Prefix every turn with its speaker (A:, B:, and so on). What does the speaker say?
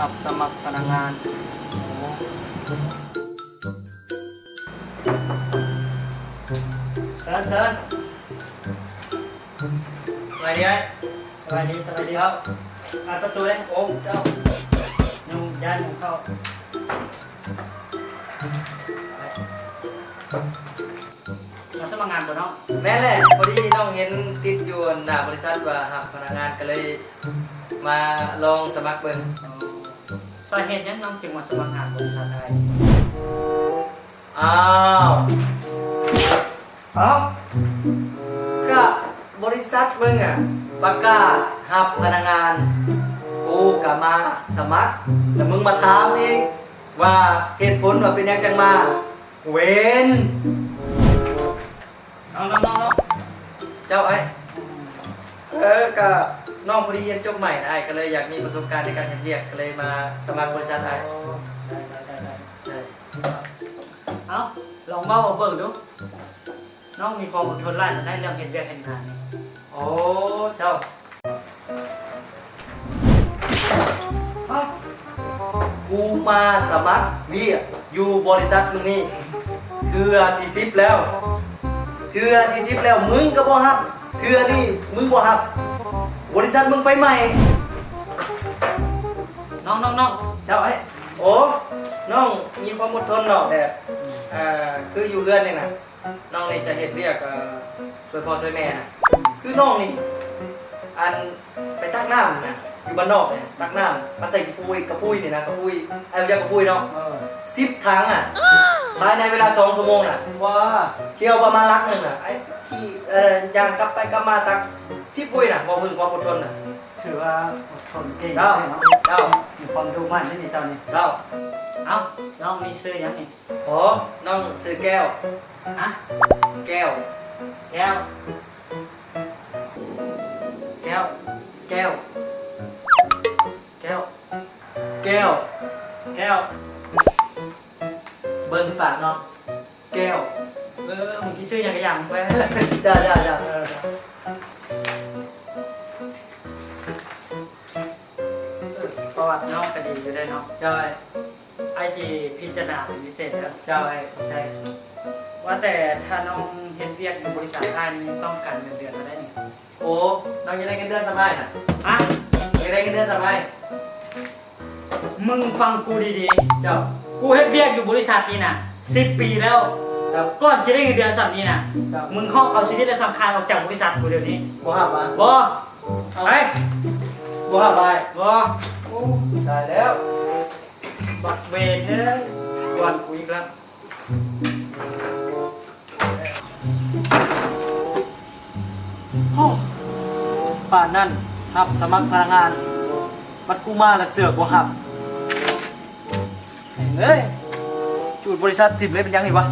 A: รับสมัครพนักงานเชิญสวัสดีสวัสดีครับอ่านประตูเลยโอ้เจ้ายุงย่านยุงเข้ามาสมัครงานบ่น้องแม่แหละพอดีน้องเห็นติดอยู่หน้าบริษัทว่าหาพนักงานก็เลยมาลองสมัครเบิ่งสาเหตุยังน้องจึงมาสมัครงานบริษัทอะไรอ้าวก็บริษัทมึงอ่ะประกาศหาพนักงานกูก็มาสมัครแต่มึงมาถามเองว่าเหตุผลว่าเป็นยังจังมาเว้นน้องเจ้าไอ้ก็น้องพอดีเรียนจบใหม่ไอ้ก็เลยอยากมีประสบการณ์ในการเรียนก็เลยมาสมัครบริษัทไอ้ได้เอาลองเบ้าเบิ่งดูน้องมีความอดทนไล่ได้เรื่องเห็นเรียกเห็นงานโอ้เจ้ากูมาสมัครเรียกอยู่บริษัทมึงนี่เทื่อที่10แล้วเทื่อที่10แล้วมึงก็บ่ฮับเทื่อนี่มึงบ่ฮับบริษัทมึงไฟใหม่น้องเจ้าไอ้โอ้น้องมีความอดทนเนาะแต่คืออยู่เรือนนี่นะน้องนี่จะเฮ็ดเรียกช่วยพ่อช่วยแม่นะคือน้องนี่อันไปตักน้ำนะอยู่บ้านนอกเนี่ยตักน้ำมาใส่กระฟุยนี่นะกระฟุยไอ้รู้จักกระฟุยเนาะ10 ถังอ่ะภายในเวลา2 ชั่วโมงน่ะว้าเที่ยวประมาณลักหนึ่งอ่ะไอ้ที่ย่างกลับไปกลับมาตัก10 ฟุยน่ะบอกมึงความอดทนน่ะ
B: ถือว่าอดทนเก่ง
A: เจ้า
B: มีความรู้มั่นที่นี่เจ้านี่
A: เอ้าน้องมีซื้อยังนี่โอ้น้องซื้อแก้วอะแก้วเบิ้งปากเนาะแก้วมึงคิดชื่อยังไงอย่างไปจ้าประวัติน้องก็ดีอยู่ได้เนาะเจ้าไอจีพิจารณาเป็นพิเศษแล้วเจ้าใจว่าแต่ถ้าน้องเห็นเรียกอยู่บริษัทได้นี่ต้องการเงินเดือนมาได้นี่โอ้น้องจะได้เงินเดือนสบายนะจะได้เงินเดือนสบายมึงฟังกูดีๆเจ้ากูเฮ็ดเรียกอยู่บริษัทนี้นะ10 ปีแล้วก่อนจะได้เงินเดือนสัปนี้นะมึงห้องเอาชีวิตและสำคัญออกจากบริษัทกูเดี๋ยวนี้บ่ฮับอ่ะบ่ไปบ่ฮับไปบ่ได้แล้วบักเวรเนี่ยวันกูอีกแล้วป่านนั่นหับสมัครพนักงานบัดกูมาแล้วเสือกบ่หับเฮ้ยจูดบริษัททิมเลยเป็นยังไงวะ